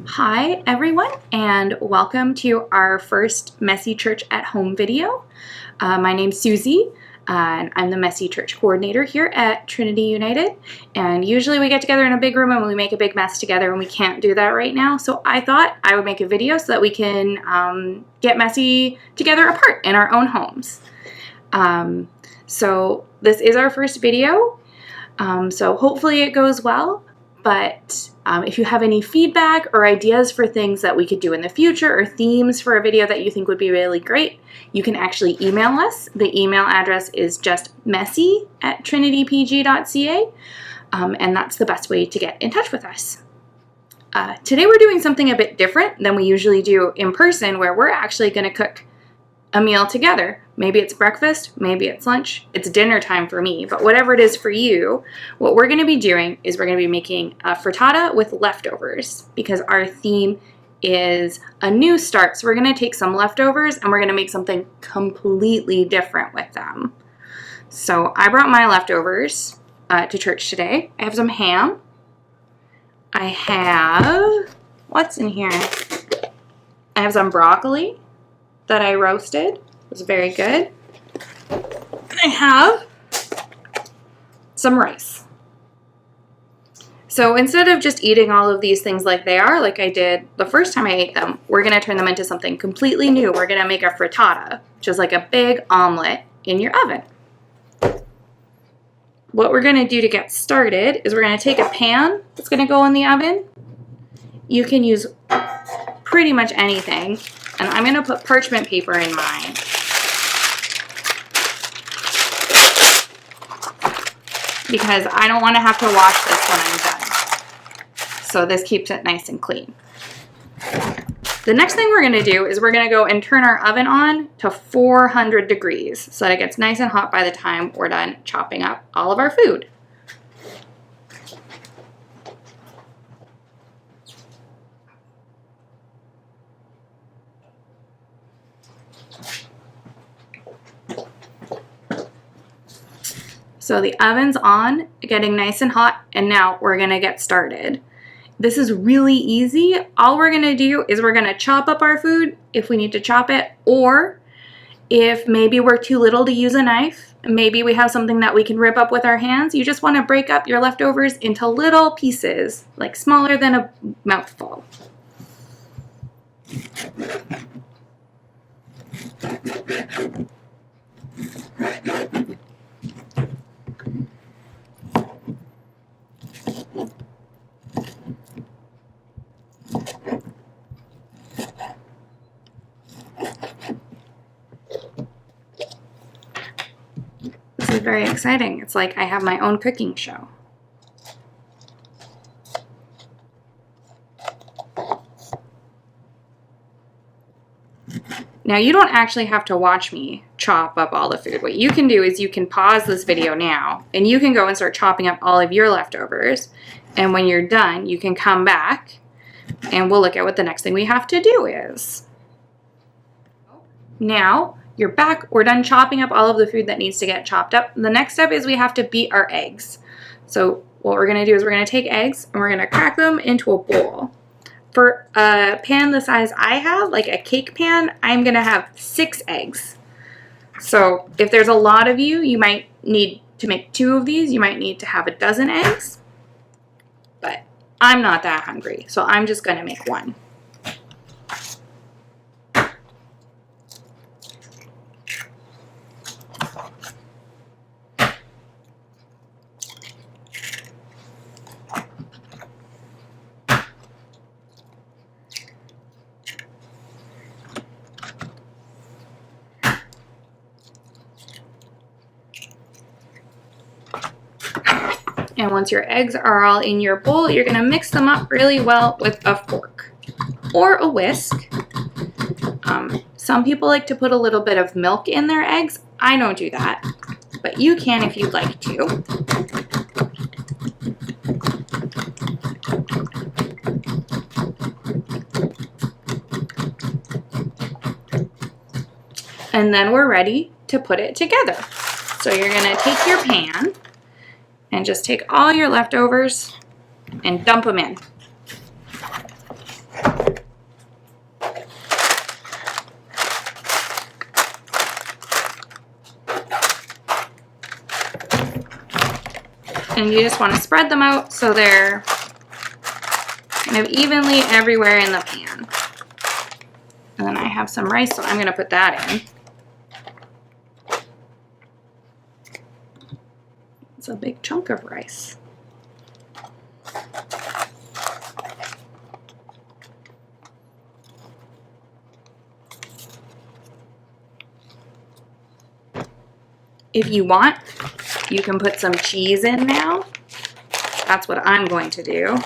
Hi everyone, and welcome to our first Messy Church at Home video. My name's Susie, and I'm the Messy Church coordinator here at Trinity United. And usually we get together in a big room and we make a big mess together, and we can't do that right now. So I thought I would make a video so that we can get messy together apart in our own homes. So this is our first video, so hopefully it goes well. But if you have any feedback or ideas for things that we could do in the future or themes for a video that you think would be really great, you can actually email us. The email address is just messy@trinitypg.ca, and that's the best way to get in touch with us. Today we're doing something a bit different than we usually do in person, where we're actually going to cook a meal together. Maybe it's breakfast, maybe it's lunch, it's dinner time for me, but whatever it is for you, what we're going to be doing is we're going to be making a frittata with leftovers, because our theme is a new start. So we're going to take some leftovers and we're going to make something completely different with them. So I brought my leftovers to church today. I have some ham. I have, what's in here? I have some broccoli that I roasted. It was very good. I have some rice. So instead of just eating all of these things like they are, like I did the first time I ate them, we're gonna turn them into something completely new. We're gonna make a frittata, which is like a big omelet in your oven. What we're gonna do to get started is we're gonna take a pan that's gonna go in the oven. You can use pretty much anything. And I'm going to put parchment paper in mine. Because I don't want to have to wash this when I'm done. So this keeps it nice and clean. The next thing we're going to do is we're going to go and turn our oven on to 400 degrees so that it gets nice and hot by the time we're done chopping up all of our food. So the oven's on, getting nice and hot, and now we're gonna get started. This is really easy. All we're gonna do is we're gonna chop up our food if we need to chop it, or if maybe we're too little to use a knife, maybe we have something that we can rip up with our hands, you just wanna break up your leftovers into little pieces, like smaller than a mouthful. This is very exciting. It's like I have my own cooking show. Now you don't actually have to watch me chop up all the food. What you can do is you can pause this video now and you can go and start chopping up all of your leftovers. And when you're done, you can come back and we'll look at what the next thing we have to do is. Now you're back, we're done chopping up all of the food that needs to get chopped up. The next step is we have to beat our eggs. So what we're gonna do is we're gonna take eggs and we're gonna crack them into a bowl. For a pan the size I have, like a cake pan, I'm gonna have 6 eggs. So if there's a lot of you, you might need to make 2 of these. You might need to have a dozen eggs, but I'm not that hungry, so I'm just gonna make 1. And once your eggs are all in your bowl, you're gonna mix them up really well with a fork or a whisk. Some people like to put a little bit of milk in their eggs. I don't do that, but you can if you'd like to. And then we're ready to put it together. So you're gonna take your pan and just take all your leftovers and dump them in. And you just want to spread them out so they're kind of evenly everywhere in the pan. And then I have some rice, so I'm going to put that in. It's a big chunk of rice. If you want, you can put some cheese in now. That's what I'm going to do.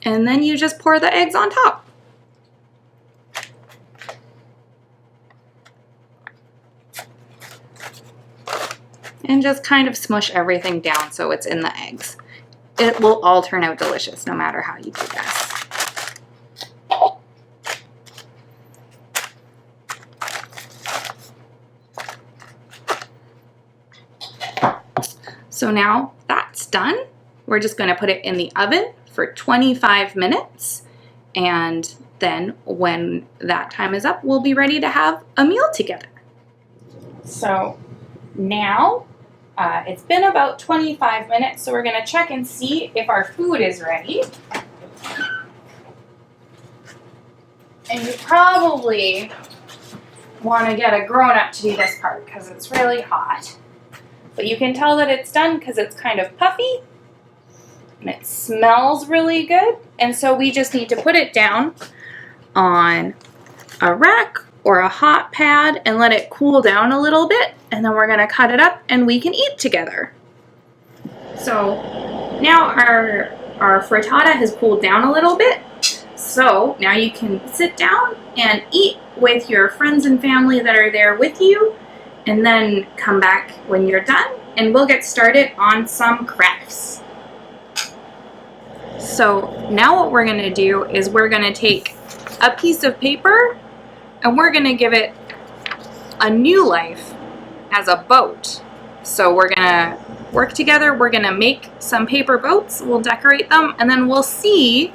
And then you just pour the eggs on top. And just kind of smush everything down so it's in the eggs. It will all turn out delicious no matter how you do this. So now that's done. We're just going to put it in the oven for 25 minutes. And then when that time is up, we'll be ready to have a meal together. So now it's been about 25 minutes, so we're going to check and see if our food is ready. And you probably want to get a grown-up to do this part because it's really hot. But you can tell that it's done because it's kind of puffy and it smells really good. And so we just need to put it down on a rack or a hot pad and let it cool down a little bit. And then we're going to cut it up and we can eat together. So now our frittata has cooled down a little bit. So now you can sit down and eat with your friends and family that are there with you, and then come back when you're done and we'll get started on some crafts. So now what we're going to do is we're going to take a piece of paper and we're going to give it a new life as a boat. So we're going to work together. We're going to make some paper boats. We'll decorate them and then we'll see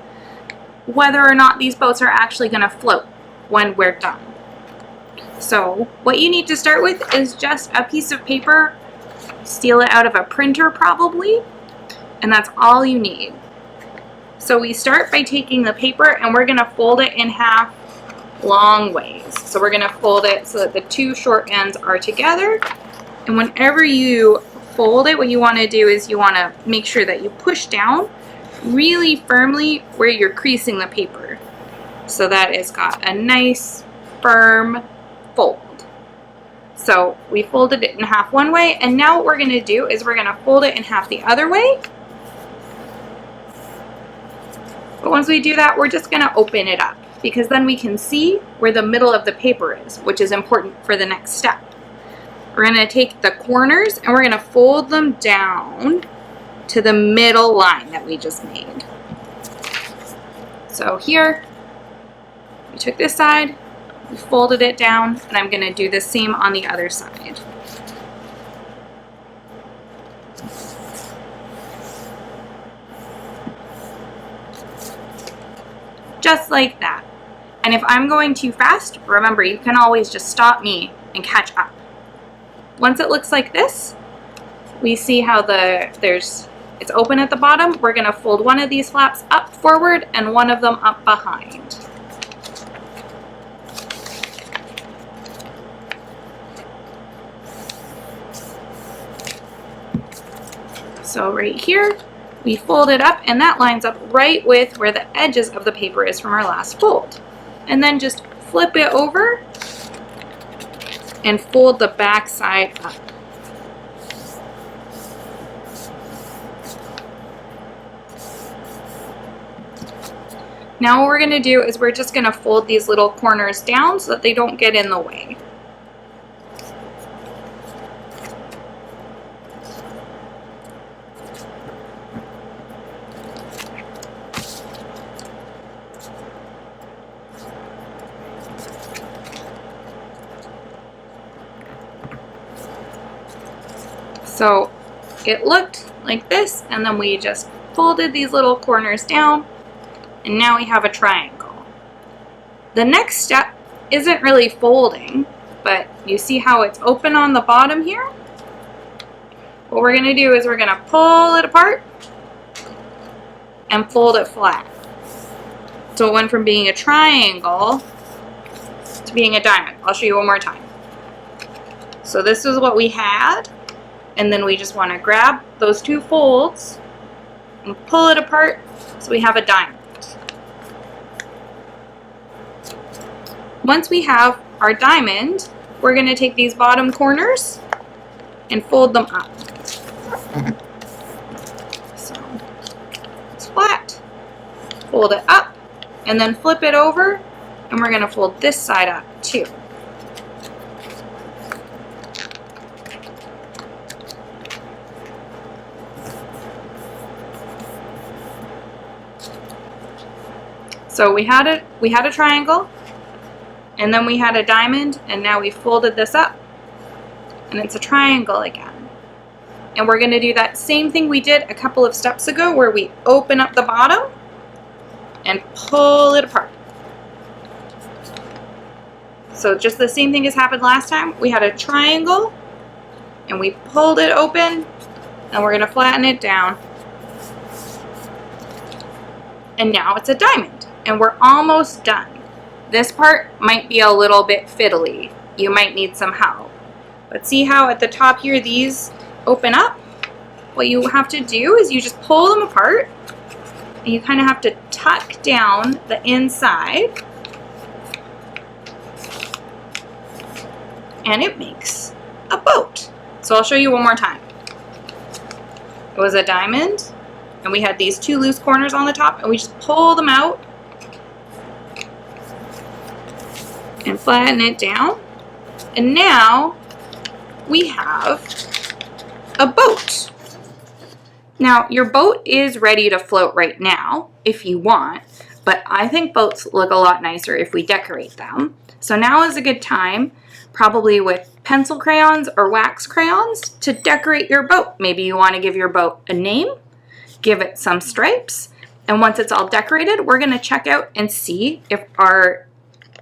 whether or not these boats are actually going to float when we're done. So what you need to start with is just a piece of paper. Steal it out of a printer probably, and that's all you need. So we start by taking the paper and we're going to fold it in half long ways. So we're going to fold it so that the two short ends are together. And whenever you fold it, what you want to do is you want to make sure that you push down really firmly where you're creasing the paper, so that it's got a nice firm fold. So we folded it in half one way, and now what we're going to do is we're going to fold it in half the other way. But once we do that, we're just going to open it up, because then we can see where the middle of the paper is, which is important for the next step. We're going to take the corners and we're going to fold them down to the middle line that we just made. So here, we took this side, we folded it down, and I'm going to do the same on the other side. Just like that. And if I'm going too fast, remember, you can always just stop me and catch up. Once it looks like this, we see how it's open at the bottom. We're going to fold one of these flaps up forward and one of them up behind. So right here, we fold it up, and that lines up right with where the edges of the paper is from our last fold. And then just flip it over and fold the back side up. Now what we're going to do is we're just going to fold these little corners down so that they don't get in the way. So it looked like this, and then we just folded these little corners down, And now we have a triangle. The next step isn't really folding, but you see how it's open on the bottom here? What we're going to do is we're going to pull it apart and fold it flat. So it went from being a triangle to being a diamond. I'll show you one more time. So this is what we had, and then we just want to grab those two folds and pull it apart so we have a diamond. Once we have our diamond, we're going to take these bottom corners and fold them up. So it's flat. Fold it up and then flip it over, and we're going to fold this side up too. So we had a triangle, and then we had a diamond, and now we folded this up, and it's a triangle again. And we're going to do that same thing we did a couple of steps ago, where we open up the bottom and pull it apart. So just the same thing as happened last time. We had a triangle, and we pulled it open, and we're going to flatten it down. And now it's a diamond, and we're almost done. This part might be a little bit fiddly. You might need some help. But see how at the top here these open up? What you have to do is you just pull them apart, and you kind of have to tuck down the inside, and it makes a boat. So I'll show you one more time. It was a diamond, and we had these two loose corners on the top, and we just pull them out and flatten it down. And now we have a boat. Now your boat is ready to float right now if you want, but I think boats look a lot nicer if we decorate them. So now is a good time, probably with pencil crayons or wax crayons, to decorate your boat. Maybe you want to give your boat a name, give it some stripes, and once it's all decorated, we're going to check out and see if our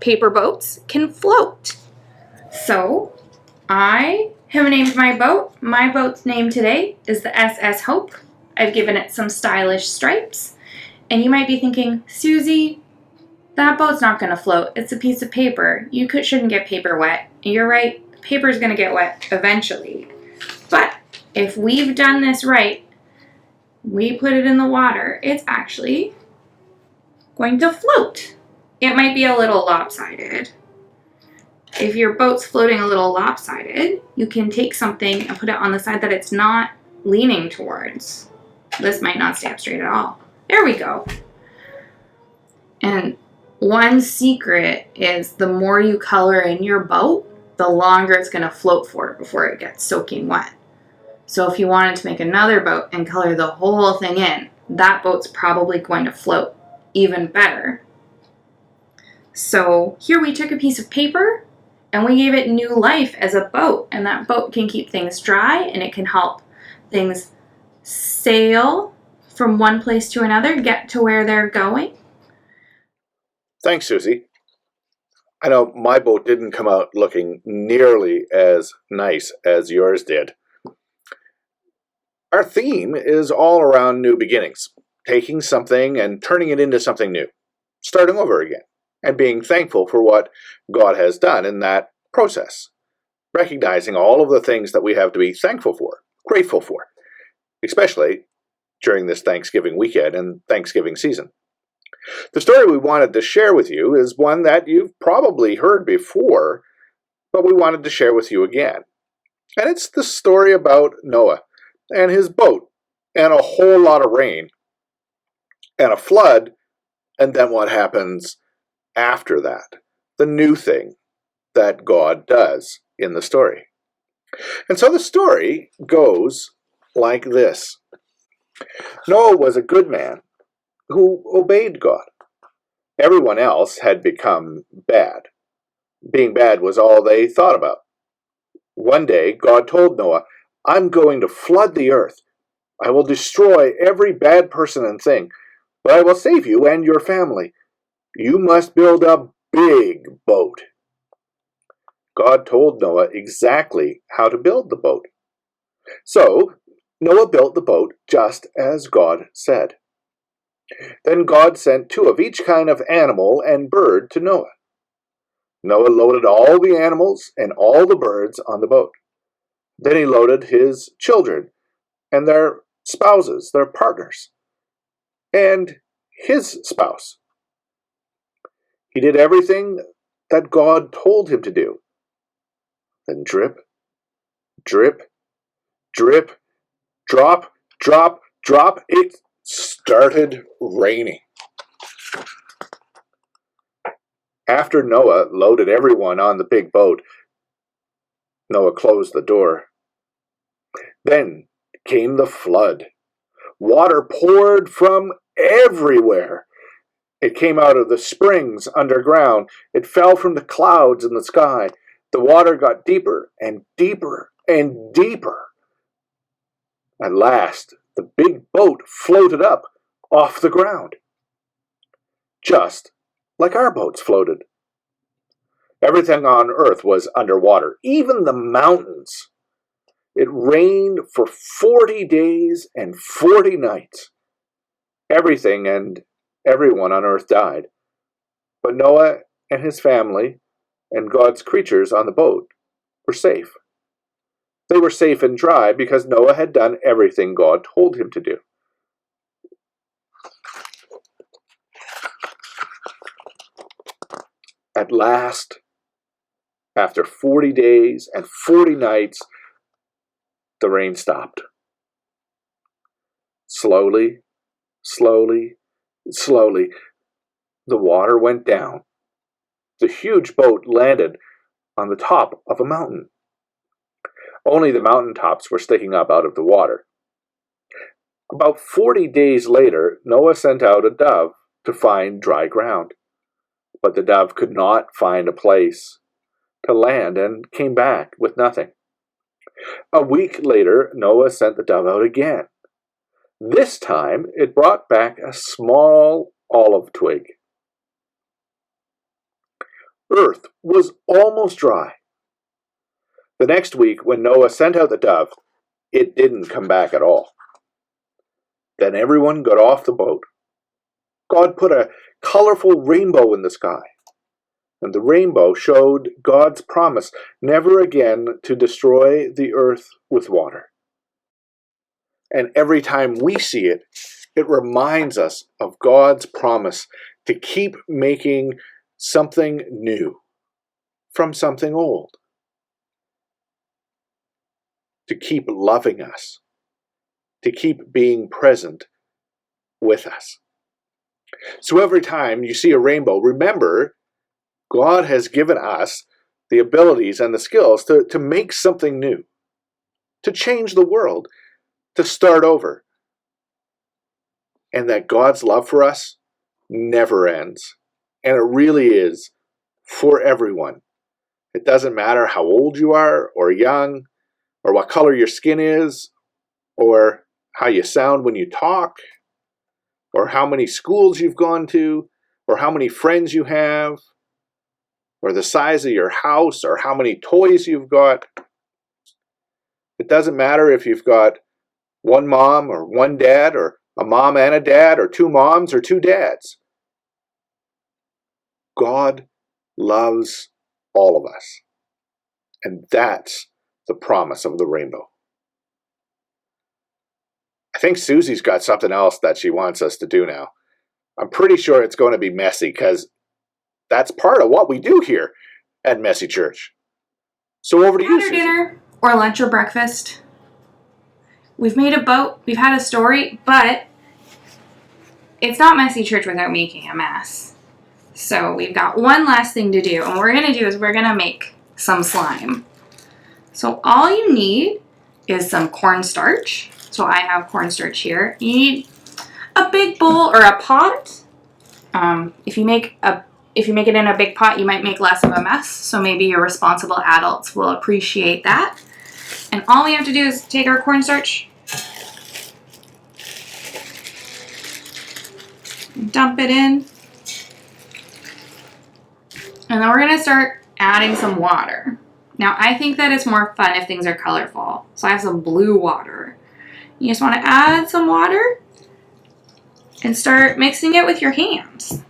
paper boats can float. So I have named my boat. My boat's name today is the SS Hope. I've given it some stylish stripes. And you might be thinking, Susie, that boat's not going to float. It's a piece of paper. You shouldn't get paper wet. And you're right, paper's going to get wet eventually. But if we've done this right, we put it in the water, it's actually going to float. It might be a little lopsided. If your boat's floating a little lopsided, you can take something and put it on the side that it's not leaning towards. This might not stay up straight at all. There we go. And one secret is the more you color in your boat, the longer it's going to float for before it gets soaking wet. So if you wanted to make another boat and color the whole thing in, that boat's probably going to float even better. So here we took a piece of paper and we gave it new life as a boat, and that boat can keep things dry, and it can help things sail from one place to another, get to where they're going. Thanks, Susie. I know my boat didn't come out looking nearly as nice as yours did. Our theme is all around new beginnings, taking something and turning it into something new, starting over again, and being thankful for what God has done in that process, recognizing all of the things that we have to be thankful for, grateful for, especially during this Thanksgiving weekend and Thanksgiving season. The story we wanted to share with you is one that you've probably heard before, but we wanted to share with you again. And it's the story about Noah and his boat, and a whole lot of rain, and a flood, and then what happens after that, the new thing that God does in the story. And so the story goes like this. Noah was a good man who obeyed God. Everyone else had become bad. Being bad was all they thought about. One day, God told Noah, "I'm going to flood the earth. I will destroy every bad person and thing. but I will save you and your family. You must build a big boat." God told Noah exactly how to build the boat. So Noah built the boat just as God said. Then God sent 2 of each kind of animal and bird to Noah. Noah loaded all the animals and all the birds on the boat. Then he loaded his children and their spouses, their partners, and his spouse. He did everything that God told him to do. Then drip, drip, drip, drop, drop, drop, it started raining. After Noah loaded everyone on the big boat, Noah closed the door. Then came the flood. Water poured from everywhere. It came out of the springs underground. It fell from the clouds in the sky. The water got deeper and deeper and deeper. At last, the big boat floated up off the ground, just like our boats floated. Everything on earth was underwater, even the mountains. It rained for 40 days and 40 nights. Everything and everyone on earth died. But Noah and his family and God's creatures on the boat were safe. They were safe and dry because Noah had done everything God told him to do. At last, after 40 days and 40 nights, the rain stopped. Slowly, slowly, slowly, the water went down. The huge boat landed on the top of a mountain. Only the mountain tops were sticking up out of the water. About 40 days later, Noah sent out a dove to find dry ground. But the dove could not find a place to land and came back with nothing. A week later, Noah sent the dove out again. This time, it brought back a small olive twig. Earth was almost dry. The next week, when Noah sent out the dove, it didn't come back at all. Then everyone got off the boat. God put a colorful rainbow in the sky, and the rainbow showed God's promise never again to destroy the earth with water. And every time we see it, it reminds us of God's promise to keep making something new from something old, to keep loving us, to keep being present with us. So every time you see a rainbow, remember God has given us the abilities and the skills to make something new, to change the world, to start over. And that God's love for us never ends. And it really is for everyone. It doesn't matter how old you are or young, or what color your skin is, or how you sound when you talk, or how many schools you've gone to, or how many friends you have, or the size of your house, or how many toys you've got. It doesn't matter if you've got one mom or one dad, or a mom and a dad, or two moms or two dads. God loves all of us. And that's the promise of the rainbow. I think Susie's got something else that she wants us to do now. I'm pretty sure it's going to be messy because that's part of what we do here at Messy Church. So over to you, Susie. Dinner or lunch or breakfast. We've made a boat, we've had a story, but it's not Messy Church without making a mess. So we've got one last thing to do, and what we're going to do is we're going to make some slime. So all you need is some cornstarch. So I have cornstarch here. You need a big bowl or a pot. If you make it in a big pot, you might make less of a mess. So maybe your responsible adults will appreciate that. And all we have to do is take our cornstarch, Dump it in. And then we're going to start adding some water. Now, I think that it's more fun if things are colorful. So I have some blue water. You just want to add some water and start mixing it with your hands.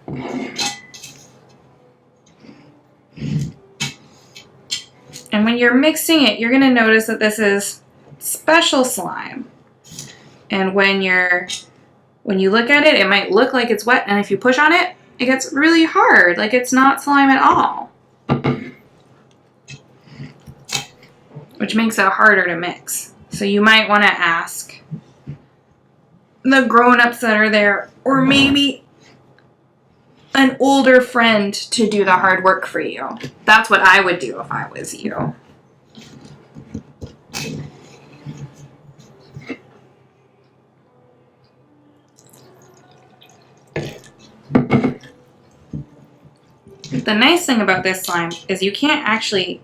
And when you're mixing it, you're going to notice that this is special slime. And when you look at it, it might look like it's wet, and if you push on it, it gets really hard, like it's not slime at all. Which makes it harder to mix. So you might want to ask the grown-ups that are there, or maybe an older friend to do the hard work for you. That's what I would do if I was you. The nice thing about this slime is you can't actually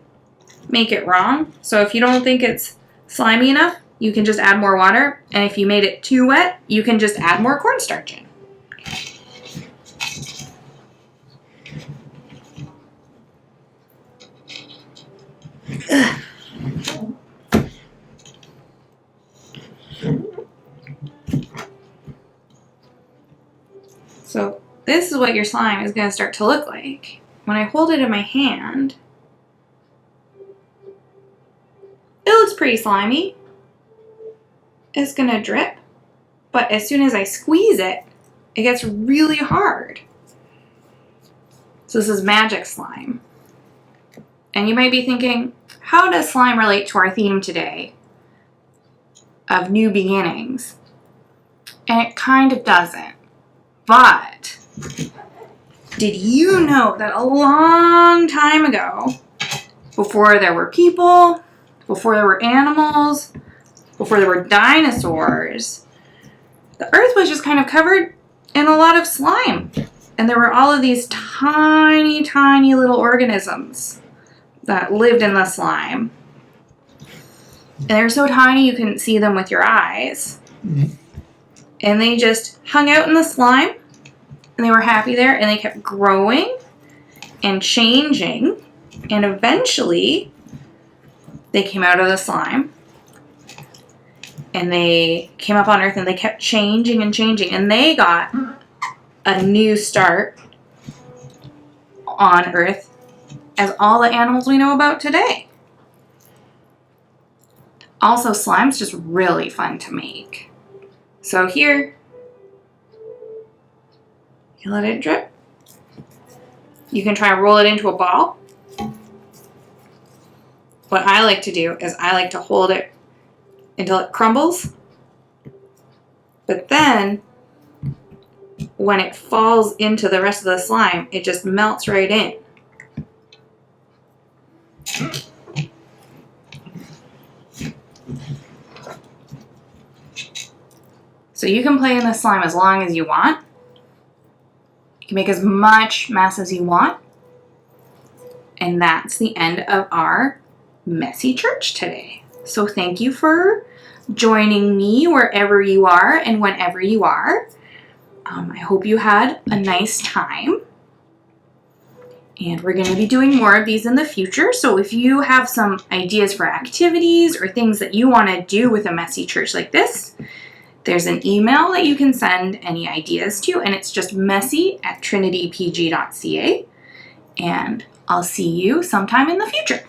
make it wrong. So if you don't think it's slimy enough, you can just add more water. And if you made it too wet, you can just add more cornstarch in. So this is what your slime is going to start to look like. When I hold it in my hand, it looks pretty slimy. It's going to drip, but as soon as I squeeze it, it gets really hard. So this is magic slime. And you might be thinking, how does slime relate to our theme today of new beginnings? And it kind of doesn't. But did you know that a long time ago, before there were people, before there were animals, before there were dinosaurs, the earth was just kind of covered in a lot of slime. And there were all of these tiny, tiny little organisms that lived in the slime. And they were so tiny you couldn't see them with your eyes. Mm-hmm. And they just hung out in the slime, and they were happy there, and they kept growing and changing, and eventually they came out of the slime, and they came up on Earth, and they kept changing and changing, and they got a new start on Earth as all the animals we know about today. Also, slime's just really fun to make. So here, you let it drip. You can try and roll it into a ball. What I like to do is I like to hold it until it crumbles. But then, when it falls into the rest of the slime, it just melts right in. So you can play in the slime as long as you want. You can make as much mess as you want. And that's the end of our messy church today. So thank you for joining me wherever you are and whenever you are. I hope you had a nice time. And we're going to be doing more of these in the future. So if you have some ideas for activities or things that you want to do with a messy church like this, there's an email that you can send any ideas to, and it's just messy@trinitypg.ca. And I'll see you sometime in the future.